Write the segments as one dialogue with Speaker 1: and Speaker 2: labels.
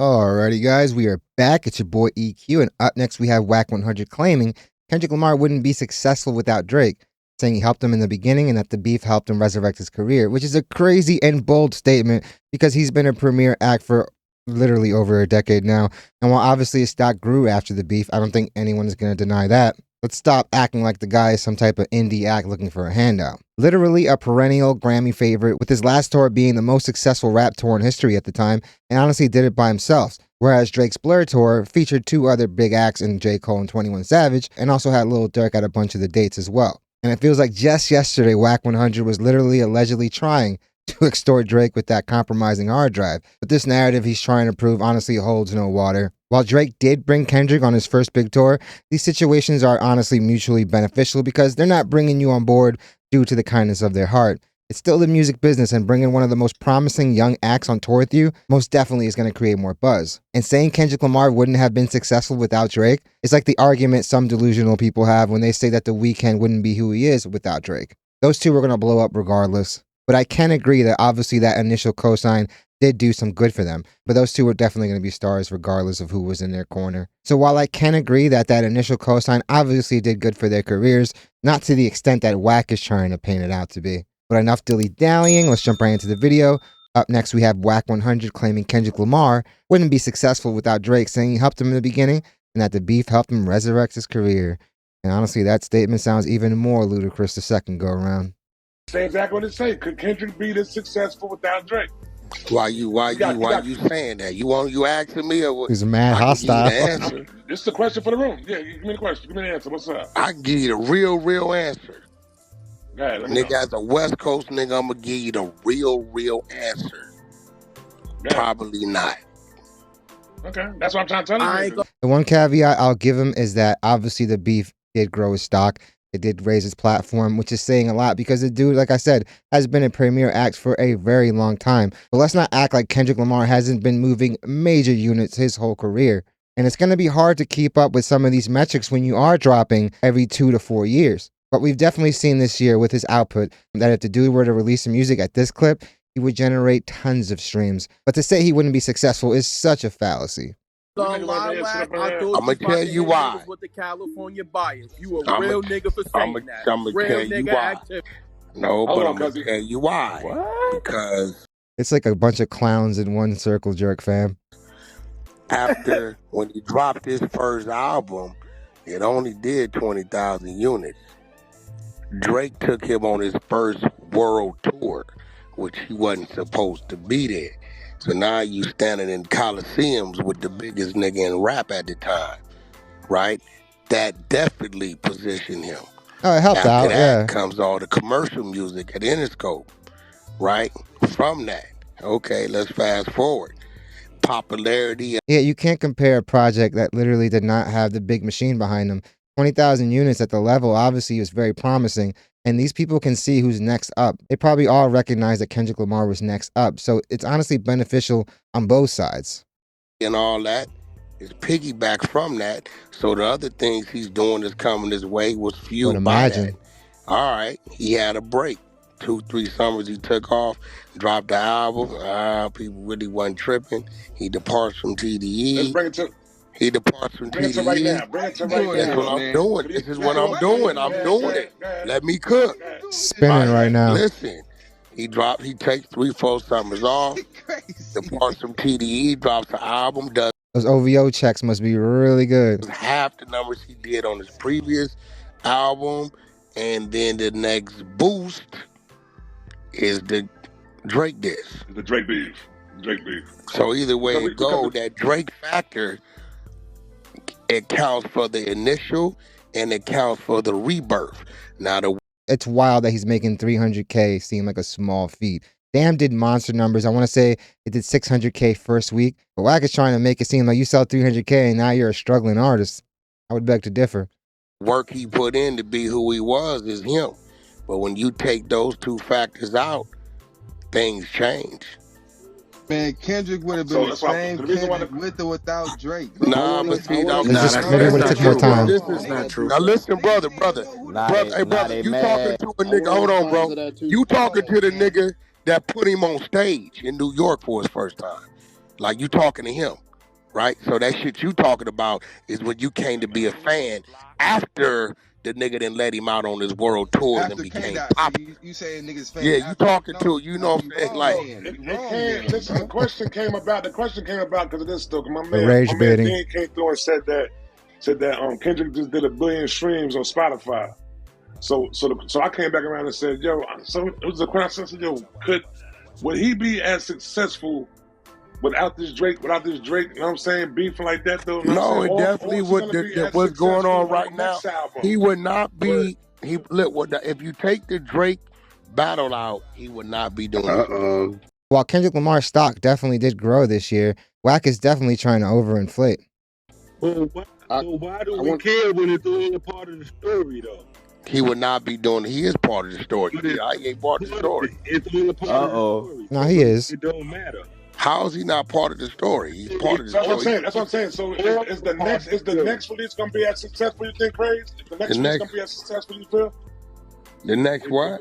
Speaker 1: Alrighty, guys, we are back. It's your boy EQ, and up next we have Wack 100 claiming Kendrick Lamar wouldn't be successful without Drake, saying he helped him in the beginning and that the beef helped him resurrect his career, which is a crazy and bold statement because he's been a premier act for literally over a decade now. And while obviously his stock grew after the beef, I don't think anyone is going to deny that. Let's stop acting like the guy is some type of indie act looking for a handout. Literally a perennial Grammy favorite, with his last tour being the most successful rap tour in history at the time, and honestly did it by himself. Whereas Drake's Blur tour featured two other big acts in J. Cole and 21 Savage, and also had Lil Durk at a bunch of the dates as well. And it feels like just yesterday, Wack 100 was literally allegedly trying to extort Drake with that compromising hard drive. But this narrative he's trying to prove honestly holds no water. While Drake did bring Kendrick on his first big tour, these situations are honestly mutually beneficial because they're not bringing you on board due to the kindness of their heart. It's still the music business, and bringing one of the most promising young acts on tour with you most definitely is going to create more buzz. And saying Kendrick Lamar wouldn't have been successful without Drake is like the argument some delusional people have when they say that The Weeknd wouldn't be who he is without Drake. Those two were going to blow up regardless. But I can agree that obviously that initial cosign did do some good for them, but those two were definitely going to be stars regardless of who was in their corner. So while I can agree that that initial cosign obviously did good for their careers, not to the extent that Wack is trying to paint it out to be. But enough dilly-dallying, let's jump right into the video. Up next we have Wack 100 claiming Kendrick Lamar wouldn't be successful without Drake, saying he helped him in the beginning and that the beef helped him resurrect his career. And honestly, that statement sounds even more ludicrous the second go around.
Speaker 2: Say exactly what it say. Could Kendrick be this successful without Drake?
Speaker 3: Why you saying that? You asking me or what?
Speaker 1: He's mad hostile.
Speaker 2: This is a question for the room. Yeah, give me the question. Give me the answer. What's up?
Speaker 3: I can give you the real answer.
Speaker 2: Go ahead,
Speaker 3: nigga, as a West Coast nigga, I'm gonna give you the real answer. Probably not.
Speaker 2: Okay, that's what I'm trying to tell you.
Speaker 1: The one caveat I'll give him is that obviously the beef did grow his stock. It did raise his platform, which is saying a lot because the dude, like I said, has been a premier act for a very long time. But let's not act like Kendrick Lamar hasn't been moving major units his whole career. And it's going to be hard to keep up with some of these metrics when you are dropping every 2 to 4 years. But we've definitely seen this year with his output that if the dude were to release some music at this clip, he would generate tons of streams. But to say he wouldn't be successful is such a fallacy.
Speaker 3: I'm gonna tell you why.
Speaker 4: With the California bias, you a real nigga for saying that.
Speaker 3: I'm gonna tell you why. No, but I'm gonna tell you why.
Speaker 4: What?
Speaker 3: Because
Speaker 1: it's like a bunch of clowns in one circle jerk, fam.
Speaker 3: After when he dropped his first album, it only did 20,000 units. Drake took him on his first world tour, which he wasn't supposed to be there. So now you standing in coliseums with the biggest nigga in rap at the time, right? That definitely positioned him.
Speaker 1: Oh, it helped
Speaker 3: After
Speaker 1: out,
Speaker 3: that comes all the commercial music at Interscope, right? From that, okay, let's fast forward. Popularity.
Speaker 1: Yeah, you can't compare a project that literally did not have the big machine behind them. 20,000 units at the level obviously was very promising, and these people can see who's next up. They probably all recognize that Kendrick Lamar was next up, so it's honestly beneficial on both sides.
Speaker 3: And all that is piggyback from that, so the other things he's doing that's coming his way was fueled by that. All right, he had a break. 2-3 summers he took off, dropped the album. People really wasn't tripping. He departs from TDE.
Speaker 2: Let's bring it to.
Speaker 3: He departs from
Speaker 2: Bring it to right now. Bring it to right now.
Speaker 3: That's what I'm doing. This is what I'm doing. I'm doing it. Let me cook.
Speaker 1: Spinning right now.
Speaker 3: Listen, he takes 3-4 summers off. Departs from TDE, drops the album, does
Speaker 1: those OVO checks must be really good.
Speaker 3: Half the numbers he did on his previous album, and then the next boost is the Drake diss.
Speaker 2: The Drake beef. Drake beef.
Speaker 3: So either way it go, that Drake factor, it counts for the initial and it counts for the rebirth. Now
Speaker 1: it's wild that he's making 300K seem like a small feat. Damn did monster numbers. I want to say it did 600K first week. But Wack is trying to make it seem like you sell 300K and now you're a struggling artist. I would beg to differ.
Speaker 3: Work he put in to be who he was is him. But when you take those two factors out, things change.
Speaker 5: Man, Kendrick would have been the same Kendrick with or without Drake.
Speaker 3: Nah, but see,
Speaker 1: that's more time.
Speaker 3: This is not true. Now listen, brother. Hey, brother, you talking to a nigga, hold on, bro. You talking to the nigga that put him on stage in New York for his first time. Like, you talking to him. right? So that shit you talking about is when you came to be a fan after the nigga then let him out on his world tour and then
Speaker 5: After
Speaker 3: became
Speaker 5: K-Dot, so
Speaker 3: popular.
Speaker 5: you saying niggas
Speaker 3: Yeah,
Speaker 5: fan
Speaker 3: you
Speaker 5: after?
Speaker 3: talking
Speaker 5: No,
Speaker 3: to, you
Speaker 5: no,
Speaker 3: know what
Speaker 5: you
Speaker 3: I'm saying?
Speaker 5: wrong
Speaker 3: Like,
Speaker 5: then. You
Speaker 2: It
Speaker 5: wrong
Speaker 2: can't.
Speaker 5: then,
Speaker 2: Listen, the
Speaker 5: bro.
Speaker 2: question came about. The question came about because of this though. 'Cause
Speaker 1: The rage
Speaker 2: my man
Speaker 1: baiting.
Speaker 2: Dean came through and said that Kendrick just did 1 billion streams on Spotify. So I came back around and said, yo, so it was a question. I said, yo, would he be as successful without this Drake, you know what I'm saying, beefing like that though, you know what I'm saying?
Speaker 3: no, it
Speaker 2: Or
Speaker 3: definitely
Speaker 2: is he
Speaker 3: would.
Speaker 2: gonna be as
Speaker 3: What's going
Speaker 2: successful
Speaker 3: on
Speaker 2: on
Speaker 3: right
Speaker 2: the
Speaker 3: now?
Speaker 2: next album?
Speaker 3: He would not
Speaker 2: But
Speaker 3: be. He look. If you take the Drake battle out, he would not be doing the Super Bowl.
Speaker 1: While Kendrick Lamar's stock definitely did grow this year, Wack is definitely trying to overinflate.
Speaker 6: But why do we care when it's all a part of the story, though?
Speaker 3: He would not be doing. He is part of the story.
Speaker 6: But
Speaker 3: He ain't part of the story.
Speaker 6: it's all a part of the story.
Speaker 1: No, he is.
Speaker 6: It don't matter.
Speaker 3: How is he not part of the story? He's part of the
Speaker 2: that's what I'm
Speaker 3: story.
Speaker 2: saying. That's what I'm saying. So is the next release gonna be as successful, you think, Craze? Is the next release gonna be as successful, you feel?
Speaker 3: The next what?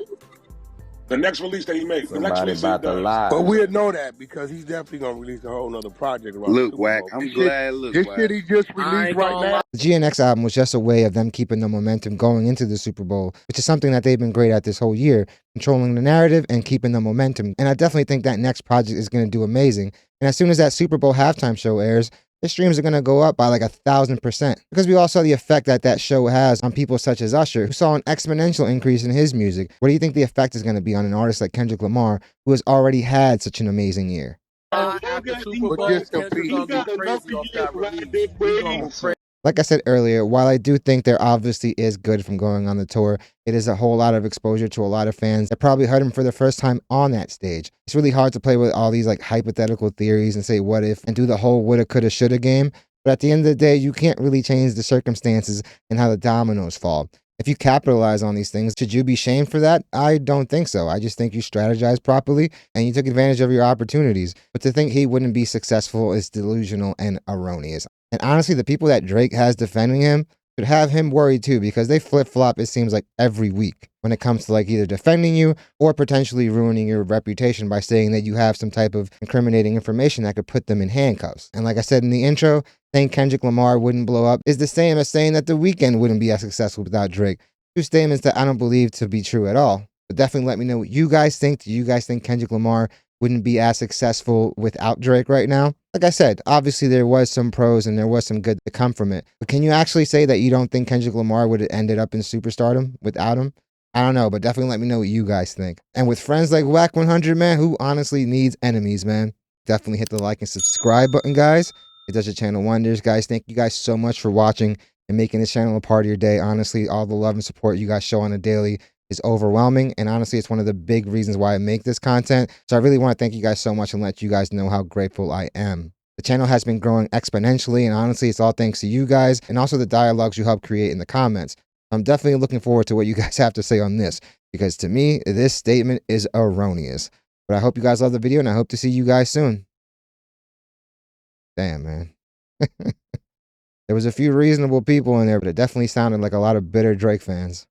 Speaker 2: The next release that he makes. The next release
Speaker 7: about
Speaker 2: he
Speaker 7: to
Speaker 2: does.
Speaker 7: lie.
Speaker 3: But we'll know that because he's definitely gonna release a whole nother project around
Speaker 7: Look,
Speaker 3: the Super
Speaker 7: Wack,
Speaker 3: Bowl.
Speaker 7: I'm
Speaker 3: This
Speaker 7: glad.
Speaker 3: shit,
Speaker 7: Look,
Speaker 3: this
Speaker 7: Wack.
Speaker 3: shit he just
Speaker 4: I
Speaker 3: released
Speaker 4: ain't
Speaker 3: right
Speaker 4: gonna
Speaker 3: now.
Speaker 4: lie.
Speaker 1: The GNX album was just a way of them keeping the momentum going into the Super Bowl, which is something that they've been great at this whole year, controlling the narrative and keeping the momentum. And I definitely think that next project is going to do amazing. And as soon as that Super Bowl halftime show airs, the streams are going to go up by like 1,000%. Because we all saw the effect that that show has on people such as Usher, who saw an exponential increase in his music. What do you think the effect is going to be on an artist like Kendrick Lamar, who has already had such an amazing year?
Speaker 4: After Super
Speaker 3: But
Speaker 4: Bowl,
Speaker 3: just
Speaker 4: Kendrick
Speaker 3: compete.
Speaker 4: gonna go crazy off that release. He gonna go crazy.
Speaker 1: Like I said earlier, while I do think there obviously is good from going on the tour, it is a whole lot of exposure to a lot of fans that probably heard him for the first time on that stage. It's really hard to play with all these like hypothetical theories and say what if and do the whole woulda, coulda, shoulda game. But at the end of the day, you can't really change the circumstances and how the dominoes fall. If you capitalize on these things, should you be shamed for that? I don't think so. I just think you strategized properly and you took advantage of your opportunities. But to think he wouldn't be successful is delusional and erroneous. And honestly, the people that Drake has defending him should have him worried too, because they flip-flop, it seems like, every week when it comes to like either defending you or potentially ruining your reputation by saying that you have some type of incriminating information that could put them in handcuffs. And like I said in the intro, saying Kendrick Lamar wouldn't blow up is the same as saying that The Weeknd wouldn't be as successful without Drake. Two statements that I don't believe to be true at all. But definitely let me know what you guys think. Do you guys think Kendrick Lamar wouldn't be as successful without Drake right now? Like I said, obviously there was some pros and there was some good to come from it. But can you actually say that you don't think Kendrick Lamar would have ended up in superstardom without him? I don't know, but definitely let me know what you guys think. And with friends like Wack 100, man, who honestly needs enemies, man? Definitely hit the like and subscribe button, guys. It does your channel wonders, guys. Thank you guys so much for watching and making this channel a part of your day. Honestly, all the love and support you guys show on a daily is overwhelming. And honestly, it's one of the big reasons why I make this content. So I really want to thank you guys so much and let you guys know how grateful I am. The channel has been growing exponentially, and honestly, it's all thanks to you guys and also the dialogues you help create in the comments. I'm definitely looking forward to what you guys have to say on this, because to me, this statement is erroneous. But I hope you guys love the video, and I hope to see you guys soon. Damn, man. There was a few reasonable people in there, but it definitely sounded like a lot of bitter Drake fans.